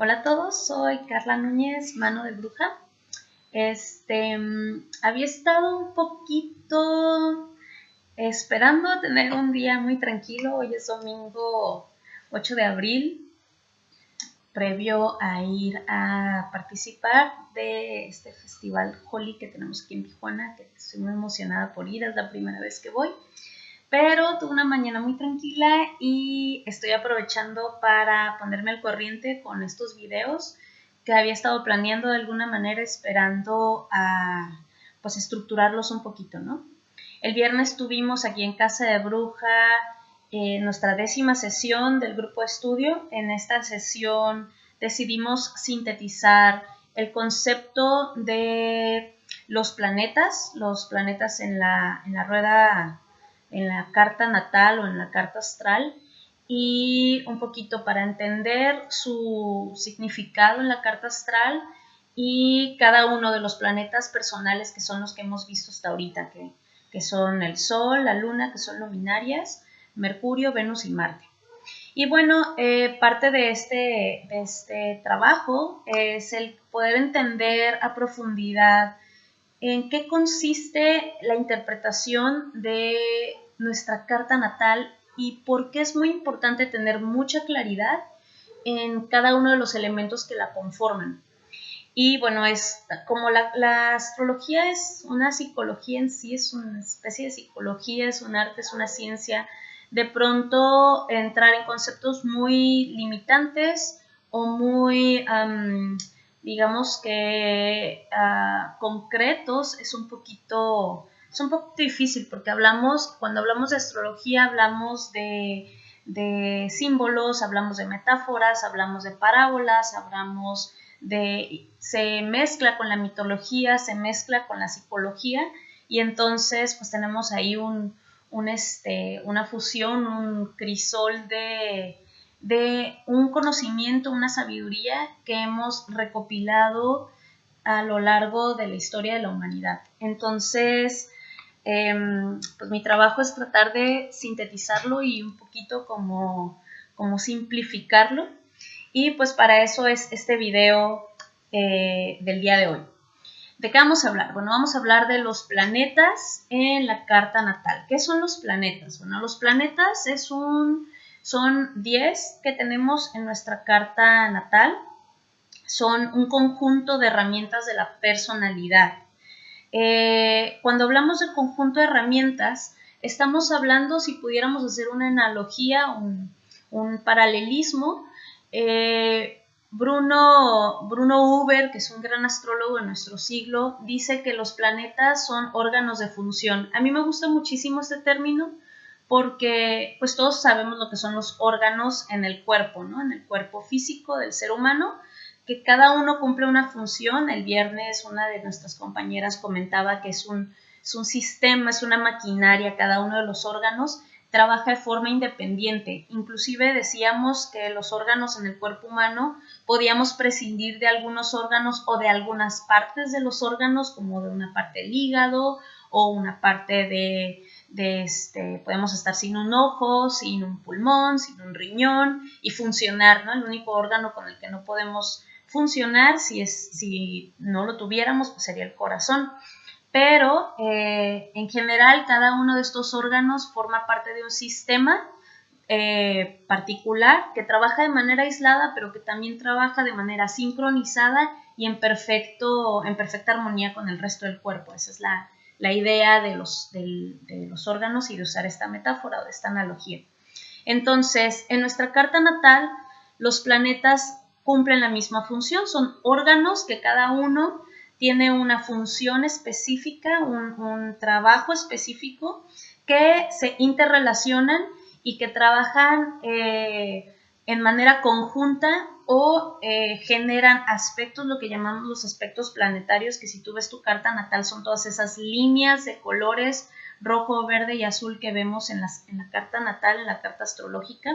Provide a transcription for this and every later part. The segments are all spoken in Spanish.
Hola a todos, soy Carla Núñez, Mano de Bruja. Había estado un poquito esperando a tener un día muy tranquilo. Hoy es domingo 8 de abril, previo a ir a participar de este festival Holi que tenemos aquí en Tijuana, que estoy muy emocionada por ir, es la primera vez que voy. Pero tuve una mañana muy tranquila y estoy aprovechando para ponerme al corriente con estos videos que había estado planeando de alguna manera, esperando a pues estructurarlos un poquito, ¿no? El viernes tuvimos aquí en Casa de Bruja nuestra 10ª sesión del grupo de estudio. En esta sesión decidimos sintetizar el concepto de los planetas en la rueda, en la carta natal o en la carta astral, y un poquito para entender su significado en la carta astral y cada uno de los planetas personales, que son los que hemos visto hasta ahorita, que son el Sol, la Luna, que son luminarias, Mercurio, Venus y Marte. Y bueno, parte de este trabajo es el poder entender a profundidad en qué consiste la interpretación de nuestra carta natal y por qué es muy importante tener mucha claridad en cada uno de los elementos que la conforman. Y bueno, es como la astrología es una psicología en sí, es una especie de psicología, es un arte, es una ciencia. De pronto entrar en conceptos muy limitantes o muy, digamos que concretos es un poco difícil, porque cuando hablamos de astrología hablamos de símbolos, hablamos de metáforas, hablamos de parábolas, se mezcla con la mitología, se mezcla con la psicología, y entonces pues tenemos ahí una fusión, un crisol de un conocimiento, una sabiduría que hemos recopilado a lo largo de la historia de la humanidad. Entonces, pues mi trabajo es tratar de sintetizarlo y un poquito como simplificarlo. Y pues para eso es este video del día de hoy. ¿De qué vamos a hablar? Bueno, vamos a hablar de los planetas en la carta natal. ¿Qué son los planetas? Bueno, los planetas son 10 que tenemos en nuestra carta natal. Son un conjunto de herramientas de la personalidad. Cuando hablamos del conjunto de herramientas, estamos hablando, si pudiéramos hacer una analogía, un paralelismo, Bruno Huber, que es un gran astrólogo de nuestro siglo, dice que los planetas son órganos de función. A mí me gusta muchísimo este término porque pues todos sabemos lo que son los órganos en el cuerpo, ¿no? En el cuerpo físico del ser humano, que cada uno cumple una función. El viernes una de nuestras compañeras comentaba que es un sistema, es una maquinaria. Cada uno de los órganos trabaja de forma independiente. Inclusive decíamos que los órganos en el cuerpo humano podíamos prescindir de algunos órganos o de algunas partes de los órganos, como de una parte del hígado o una parte podemos estar sin un ojo, sin un pulmón, sin un riñón y funcionar, ¿no? El único órgano con el que no podemos funcionar, si no lo tuviéramos, pues sería el corazón. Pero en general cada uno de estos órganos forma parte de un sistema particular que trabaja de manera aislada, pero que también trabaja de manera sincronizada y en perfecta armonía con el resto del cuerpo. Esa es la idea de los órganos y de usar esta metáfora o de esta analogía. Entonces, en nuestra carta natal, los planetas cumplen la misma función, son órganos que cada uno tiene una función específica, un trabajo específico, que se interrelacionan y que trabajan en manera conjunta o generan aspectos, lo que llamamos los aspectos planetarios, que si tú ves tu carta natal son todas esas líneas de colores rojo, verde y azul que vemos en la carta natal, en la carta astrológica.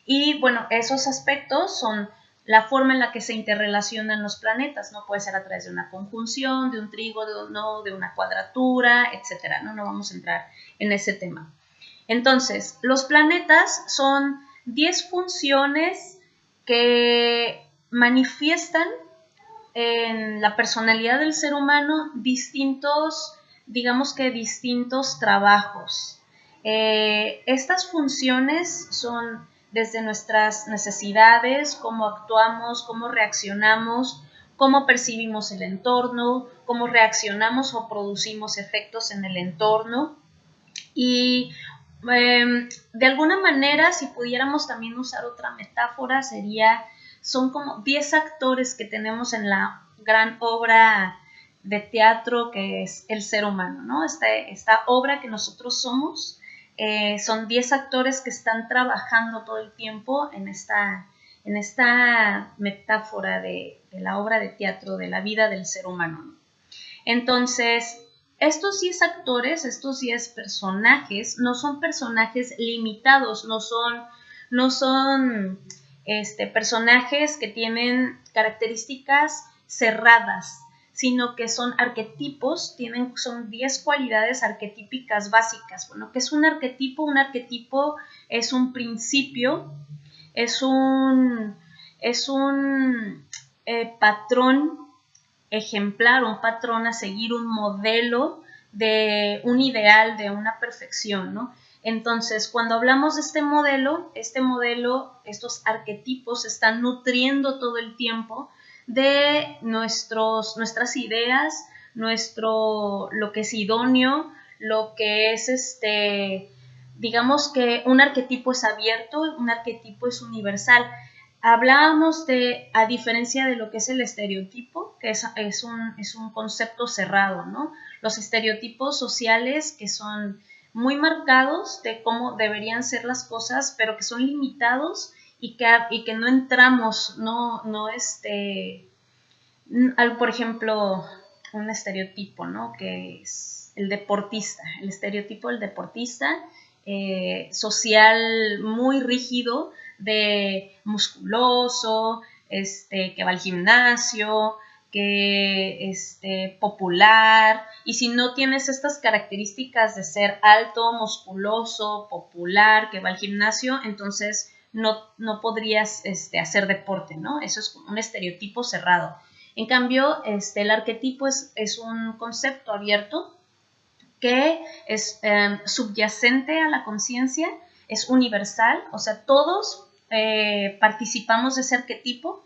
Y bueno, esos aspectos son la forma en la que se interrelacionan los planetas, ¿no? Puede ser a través de una conjunción, de un trígono, de una cuadratura, etcétera, ¿no? No vamos a entrar en ese tema. Entonces, los planetas son 10 funciones que manifiestan en la personalidad del ser humano distintos, digamos que distintos trabajos. Estas funciones son desde nuestras necesidades, cómo actuamos, cómo reaccionamos, cómo percibimos el entorno, cómo reaccionamos o producimos efectos en el entorno. Y de alguna manera, si pudiéramos también usar otra metáfora, son como 10 actores que tenemos en la gran obra de teatro que es el ser humano, ¿no? Esta obra que nosotros somos, son 10 actores que están trabajando todo el tiempo en esta metáfora de la obra de teatro, de la vida del ser humano, ¿no? Entonces, estos 10 actores, estos 10 personajes, no son personajes limitados, no son personajes que tienen características cerradas, sino que son arquetipos, son 10 cualidades arquetípicas básicas. Bueno, ¿qué es un arquetipo? Un arquetipo es un principio, es un patrón ejemplar, un patrón a seguir, un modelo de un ideal, de una perfección, ¿no? Entonces, cuando hablamos de este modelo, estos arquetipos están nutriendo todo el tiempo de nuestras ideas, lo que es idóneo, lo que es digamos que un arquetipo es abierto, un arquetipo es universal. Hablábamos a diferencia de lo que es el estereotipo, que es un concepto cerrado, ¿no? Los estereotipos sociales que son muy marcados de cómo deberían ser las cosas, pero que son limitados y que no entramos, por ejemplo, un estereotipo, ¿no? Que es el deportista, el estereotipo del deportista social muy rígido, de musculoso, que va al gimnasio, que popular, y si no tienes estas características de ser alto, musculoso, popular, que va al gimnasio, entonces no podrías hacer deporte, ¿no? Eso es un estereotipo cerrado. En cambio, el arquetipo es un concepto abierto que es subyacente a la conciencia, es universal, o sea, todos participamos de ese arquetipo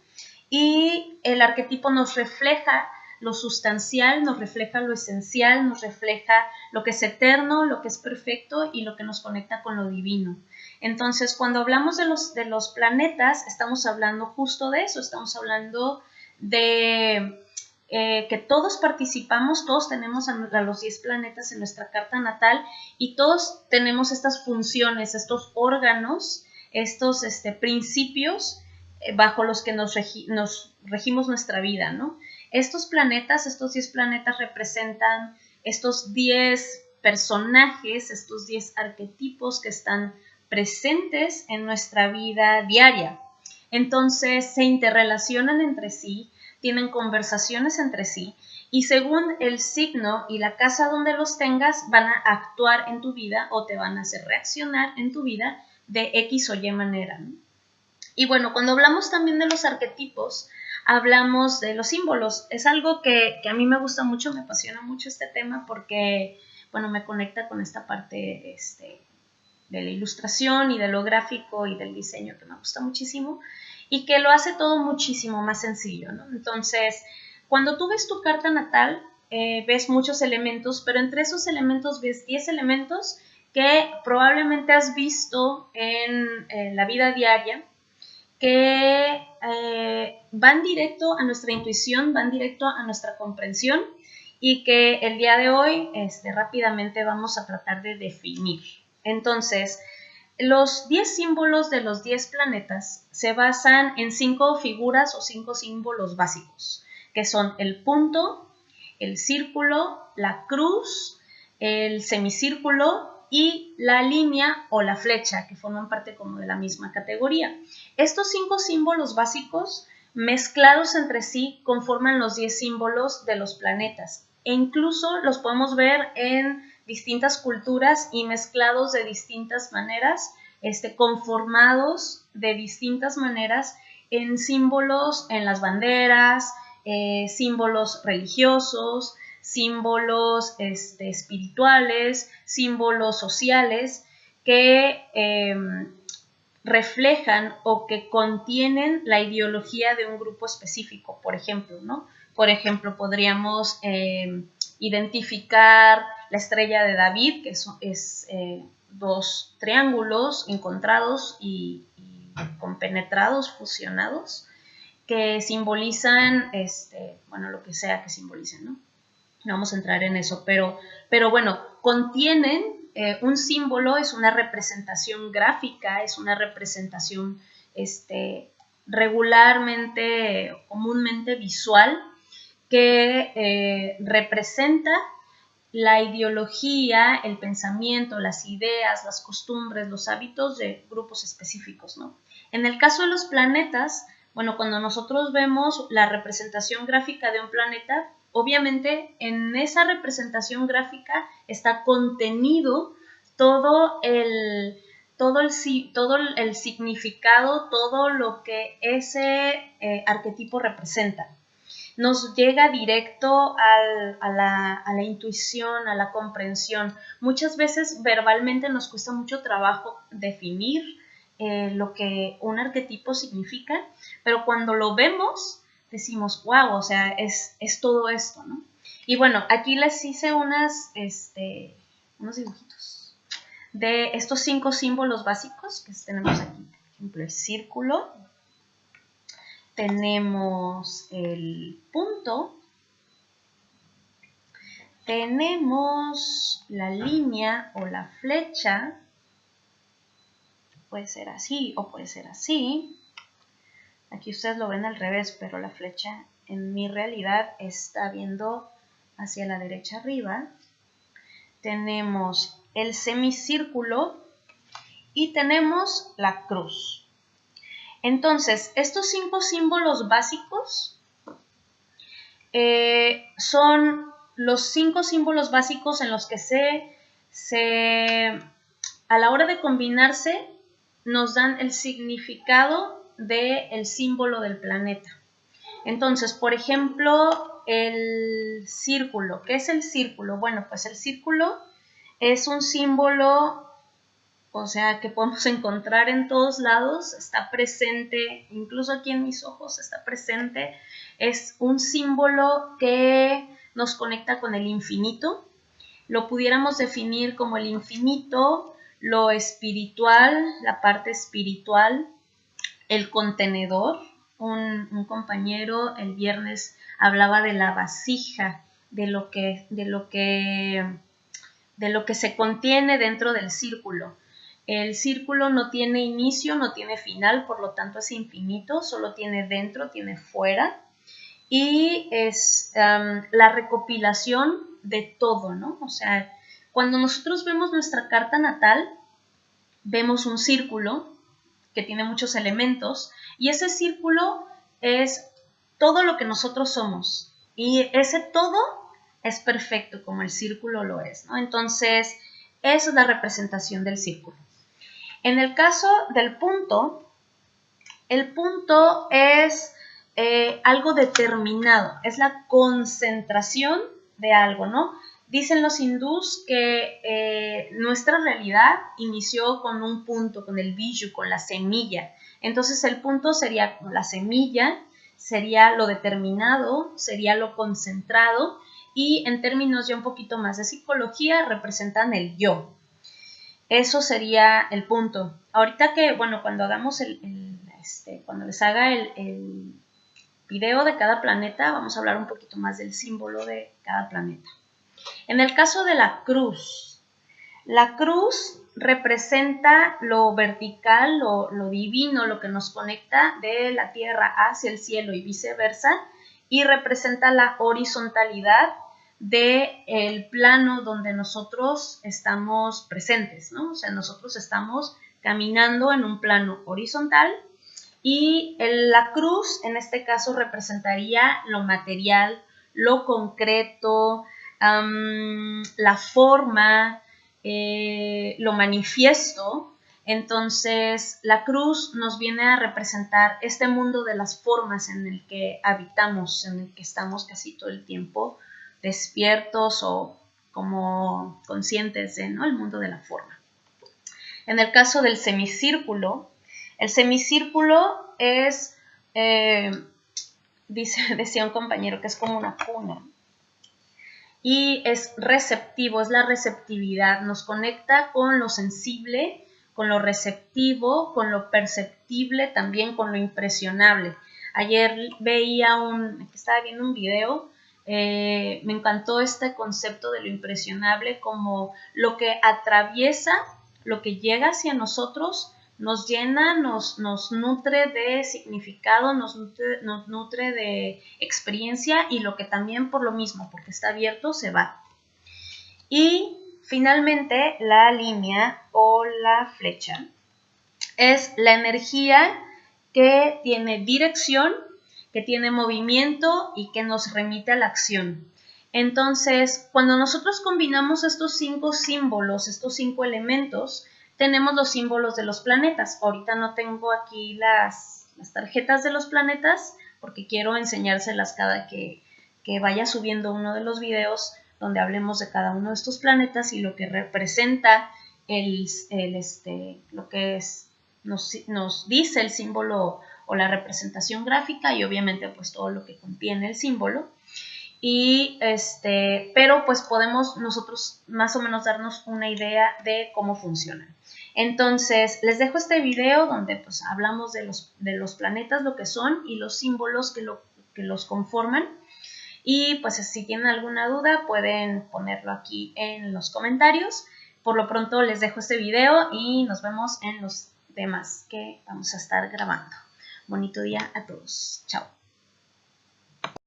y el arquetipo nos refleja lo sustancial, nos refleja lo esencial, nos refleja lo que es eterno, lo que es perfecto y lo que nos conecta con lo divino. Entonces, cuando hablamos de los planetas, estamos hablando justo de eso, estamos hablando de que todos participamos, todos tenemos a los 10 planetas en nuestra carta natal y todos tenemos estas funciones, estos órganos, estos principios bajo los que nos regimos nuestra vida, ¿no? Estos 10 planetas representan estos 10 personajes, estos 10 arquetipos que están presentes en nuestra vida diaria. Entonces se interrelacionan entre sí, tienen conversaciones entre sí y según el signo y la casa donde los tengas van a actuar en tu vida o te van a hacer reaccionar en tu vida de X o Y manera, ¿no? Y bueno, cuando hablamos también de los arquetipos, hablamos de los símbolos. Es algo que a mí me gusta mucho, me apasiona mucho este tema porque, bueno, me conecta con esta parte de la ilustración y de lo gráfico y del diseño que me gusta muchísimo y que lo hace todo muchísimo más sencillo, ¿no? Entonces, cuando tú ves tu carta natal, ves muchos elementos, pero entre esos elementos ves 10 elementos que probablemente has visto en la vida diaria, que van directo a nuestra intuición, van directo a nuestra comprensión y que el día de hoy rápidamente vamos a tratar de definir. Entonces, los 10 símbolos de los 10 planetas se basan en 5 figuras o 5 símbolos básicos, que son el punto, el círculo, la cruz, el semicírculo y la línea o la flecha, que forman parte como de la misma categoría. Estos 5 símbolos básicos mezclados entre sí conforman los 10 símbolos de los planetas e incluso los podemos ver en distintas culturas y mezclados de distintas maneras, conformados de distintas maneras en símbolos en las banderas, símbolos religiosos, símbolos espirituales, símbolos sociales que reflejan o que contienen la ideología de un grupo específico, por ejemplo, ¿no? Por ejemplo, podríamos identificar la estrella de David, que es dos triángulos encontrados y compenetrados, fusionados, que simbolizan, bueno, lo que sea que simbolicen, ¿no? No vamos a entrar en eso, pero bueno, contienen un símbolo, es una representación gráfica, es una representación regularmente, comúnmente visual, que representa la ideología, el pensamiento, las ideas, las costumbres, los hábitos de grupos específicos, ¿no? En el caso de los planetas, bueno, cuando nosotros vemos la representación gráfica de un planeta, obviamente en esa representación gráfica está contenido todo el significado, todo lo que ese arquetipo representa. Nos llega directo a la intuición, a la comprensión. Muchas veces verbalmente nos cuesta mucho trabajo definir lo que un arquetipo significa, pero cuando lo vemos decimos, wow, o sea, es todo esto, ¿no? Y bueno, aquí les hice unos dibujitos de estos 5 símbolos básicos que tenemos aquí. Por ejemplo, el círculo, tenemos el punto, tenemos la línea o la flecha, puede ser así o puede ser así. Aquí ustedes lo ven al revés, pero la flecha en mi realidad está viendo hacia la derecha arriba. Tenemos el semicírculo y tenemos la cruz. Entonces, estos 5 símbolos básicos son los 5 símbolos básicos en los que a la hora de combinarse nos dan el significado del símbolo del planeta. Entonces, por ejemplo, el círculo. ¿Qué es el círculo? Bueno, pues el círculo es un símbolo, o sea, que podemos encontrar en todos lados, está presente, incluso aquí en mis ojos está presente. Es un símbolo que nos conecta con el infinito. Lo pudiéramos definir como el infinito, lo espiritual, la parte espiritual, el contenedor. Un compañero el viernes hablaba de la vasija, de lo que se contiene dentro del círculo. El círculo no tiene inicio, no tiene final, por lo tanto es infinito, solo tiene dentro, tiene fuera, y es la recopilación de todo, ¿no? O sea, cuando nosotros vemos nuestra carta natal, vemos un círculo que tiene muchos elementos, y ese círculo es todo lo que nosotros somos, y ese todo es perfecto como el círculo lo es, ¿no? Entonces, esa es la representación del círculo. En el caso del punto, el punto es algo determinado, es la concentración de algo, ¿no? Dicen los hindús que nuestra realidad inició con un punto, con el biju, con la semilla. Entonces el punto sería la semilla, sería lo determinado, sería lo concentrado, y en términos ya un poquito más de psicología representan el yo. Eso sería el punto. Ahorita que, bueno, cuando hagamos cuando les haga el video de cada planeta, vamos a hablar un poquito más del símbolo de cada planeta. En el caso de la cruz representa lo vertical, lo divino, lo que nos conecta de la tierra hacia el cielo y viceversa, y representa la horizontalidad del plano donde nosotros estamos presentes, ¿no? O sea, nosotros estamos caminando en un plano horizontal, y la cruz en este caso representaría lo material, lo concreto, la forma, lo manifiesto. Entonces, la cruz nos viene a representar este mundo de las formas en el que habitamos, en el que estamos casi todo el tiempo despiertos o como conscientes de, ¿no?, el mundo de la forma. En el caso del semicírculo, el semicírculo es, decía un compañero, que es como una cuna. Y es receptivo, es la receptividad, nos conecta con lo sensible, con lo receptivo, con lo perceptible, también con lo impresionable. Ayer estaba viendo un video, me encantó este concepto de lo impresionable como lo que atraviesa, lo que llega hacia nosotros, nos llena, nos nutre de significado, nos nutre de experiencia y lo que también por lo mismo, porque está abierto, se va. Y finalmente la línea o la flecha es la energía que tiene dirección, que tiene movimiento y que nos remite a la acción. Entonces, cuando nosotros combinamos estos 5 símbolos, estos 5 elementos, tenemos los símbolos de los planetas. Ahorita no tengo aquí las tarjetas de los planetas porque quiero enseñárselas cada que vaya subiendo uno de los videos donde hablemos de cada uno de estos planetas y lo que representa lo que es, nos dice el símbolo o la representación gráfica y obviamente pues todo lo que contiene el símbolo. Y pero pues podemos nosotros más o menos darnos una idea de cómo funcionan. Entonces les dejo este video donde pues hablamos de los planetas, lo que son y los símbolos que los conforman. Y pues si tienen alguna duda pueden ponerlo aquí en los comentarios. Por lo pronto les dejo este video y nos vemos en los temas que vamos a estar grabando. Bonito día a todos. Chao.